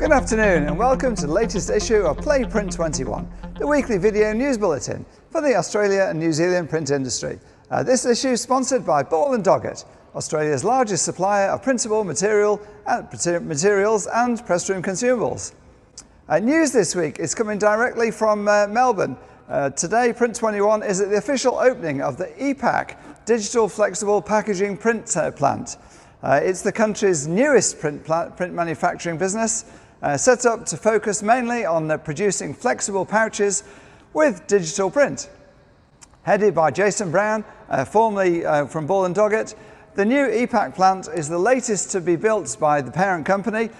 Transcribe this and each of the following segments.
Good afternoon and welcome to the latest issue of Print21, the weekly video news bulletin for the Australia and New Zealand print industry. This issue is sponsored by Ball & Doggett, Australia's largest supplier of printable materials and press room consumables. News this week is coming directly from Melbourne. Today, Print21 is at the official opening of the ePac digital flexible packaging print plant. It's the country's newest print manufacturing business, set up to focus mainly on producing flexible pouches with digital print. Headed by Jason Brown, formerly from Ball & Doggett, the new ePac plant is the latest to be built by the parent company,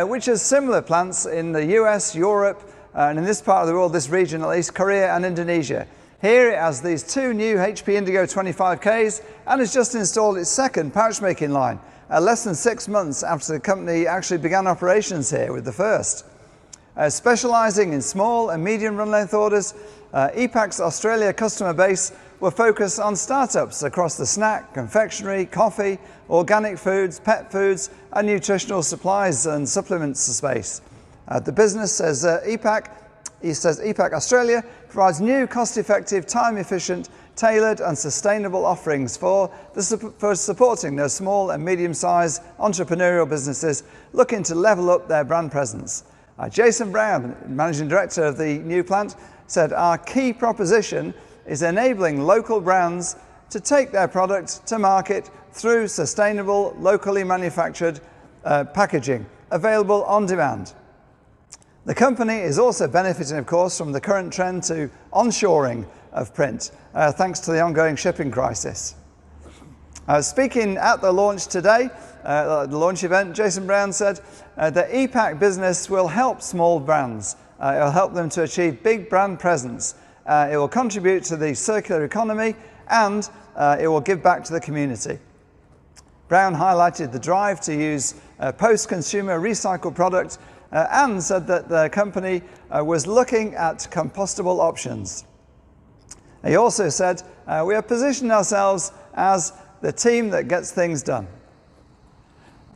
which has similar plants in the US, Europe, and in this part of the world, this region at least, Korea and Indonesia. Here it has these two new HP Indigo 25Ks and has just installed its second pouch making line, less than 6 months after the company actually began operations here with the first. Specialising in small and medium run length orders, ePac's Australia customer base will focus on startups across the snack, confectionery, coffee, organic foods, pet foods and nutritional supplies and supplements space. The business says ePac Australia provides new, cost-effective, time-efficient, tailored and sustainable offerings for supporting those small and medium-sized entrepreneurial businesses looking to level up their brand presence. Jason Brown, Managing Director of the new plant, said our key proposition is enabling local brands to take their product to market through sustainable, locally manufactured packaging, available on demand. The company is also benefiting, of course, from the current trend to onshoring of print, thanks to the ongoing shipping crisis. Speaking at the launch today, the launch event, Jason Brown said the ePac business will help small brands. It will help them to achieve big brand presence. It will contribute to the circular economy and it will give back to the community. Brown highlighted the drive to use post-consumer recycled product and said that the company was looking at compostable options. He also said, we have positioned ourselves as the team that gets things done.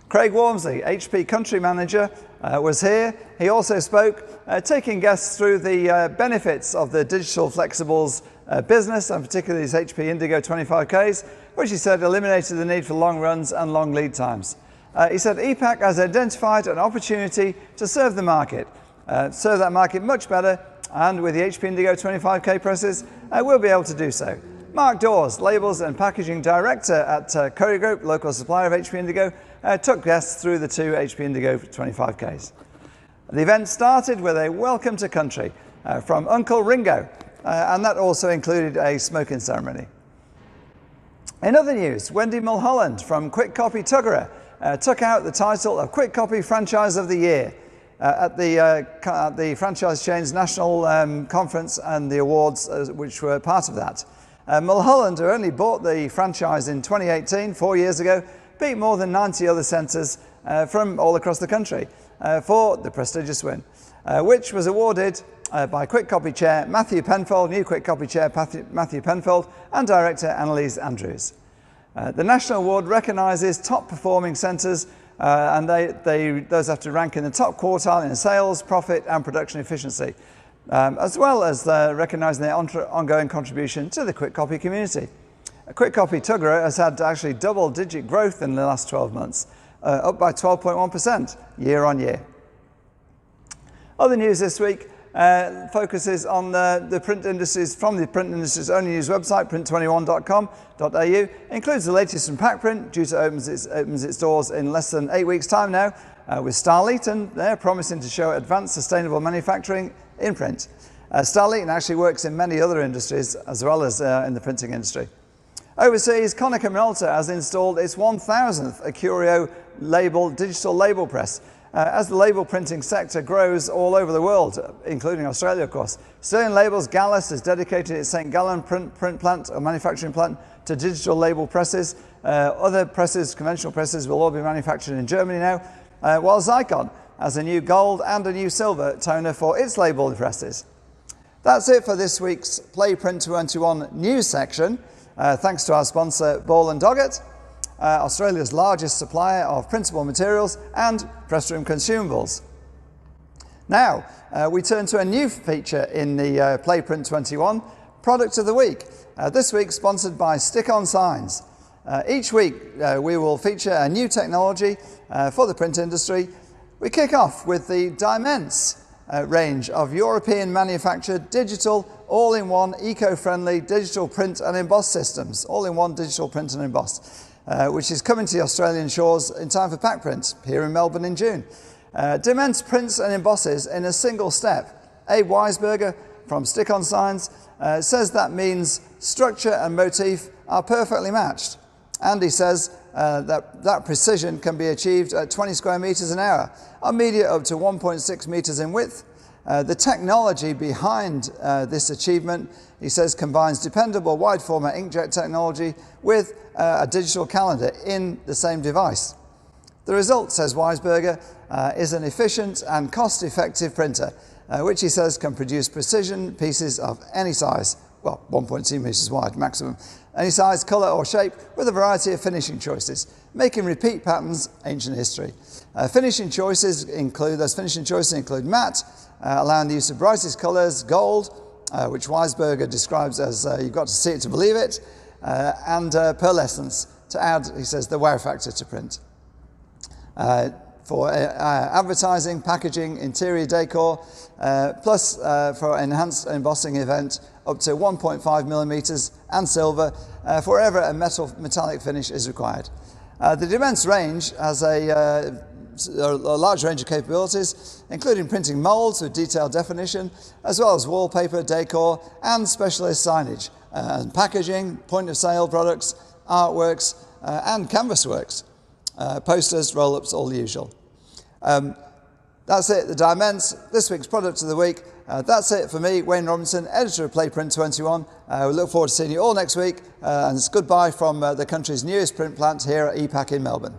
Craig Wormsley, HP Country Manager, was here. He also spoke, taking guests through the benefits of the digital flexibles business, and particularly these HP Indigo 25Ks, which he said eliminated the need for long runs and long lead times. He said ePac has identified an opportunity to serve the market, serve that market much better, and with the HP Indigo 25K presses, we'll be able to do so. Mark Dawes, Labels and Packaging Director at Courier Group, local supplier of HP Indigo, took guests through the two HP Indigo 25Ks. The event started with a welcome to country from Uncle Ringo, and that also included a smoking ceremony. In other news, Wendy Mulholland from Kwik Kopy Tuggerah took out the title of Kwik Kopy Franchise of the Year at the franchise chain's national conference and the awards which were part of that. Mulholland, who only bought the franchise in 2018, 4 years ago, beat more than 90 other centres from all across the country for the prestigious win, which was awarded by Kwik Kopy Chair Matthew Penfold, new Kwik Kopy Chair Matthew Penfold, and Director Annalise Andrews. The National Award recognises top performing centres and those have to rank in the top quartile in sales, profit and production efficiency, as well as recognising their ongoing contribution to the Kwik Kopy community. Kwik Kopy Tuggerah has had actually double-digit growth in the last 12 months, up by 12.1% year on year. Other news this week focuses on the print industries from the print industry's own news website, print21.com.au. Includes the latest from PacPrint, due to opens its doors in less than 8 weeks' time now, with Starleton there promising to show advanced sustainable manufacturing in print. Starleton actually works in many other industries as well as in the printing industry. Overseas, Konica Minolta has installed its 1,000th Acurio digital label press. As the label printing sector grows all over the world, including Australia, of course, Sterling Labels Gallus has dedicated its St. Gallen print plant or manufacturing plant to digital label presses. Other presses, conventional presses, will all be manufactured in Germany now, while Zycon has a new gold and a new silver toner for its label presses. That's it for this week's Print21 news section. Thanks to our sponsor, Ball & Doggett, Australia's largest supplier of printable materials and press room consumables. Now, we turn to a new feature in the Print21 Product of the Week. This week sponsored by Stick-On Signs. Each week we will feature a new technology for the print industry. We kick off with the Dimense range of European manufactured digital all-in-one eco-friendly digital print and emboss systems. All-in-one digital print and emboss, which is coming to the Australian shores in time for PacPrint here in Melbourne in June. Dimense prints and embosses in a single step. Abe Weisberger from Stick-On Signs says that means structure and motif are perfectly matched. And he says that precision can be achieved at 20 square meters an hour, on media up to 1.6 meters in width. The technology behind this achievement, he says, combines dependable wide format inkjet technology with a digital calendar in the same device. The result, says Weisberger, is an efficient and cost-effective printer, which he says can produce precision pieces of any size, well, 1.2 meters wide maximum, any size, colour or shape, with a variety of finishing choices, making repeat patterns ancient history. Finishing choices include matte, allowing the use of brightest colours, gold, which Weisberger describes as you've got to see it to believe it, and pearlescence to add, he says, the wow factor to print. For advertising, packaging, interior decor, plus for enhanced embossing event up to 1.5 millimeters and silver for wherever a metallic finish is required. The Dimense range has a large range of capabilities, including printing molds with detailed definition, as well as wallpaper, decor, and specialist signage, and packaging, point of sale products, artworks, and canvas works. Posters, roll-ups, all the usual. That's it, the Dimense, this week's Product of the Week. That's it for me, Wayne Robinson, editor of Print21. We look forward to seeing you all next week, and it's goodbye from the country's newest print plant here at ePac in Melbourne.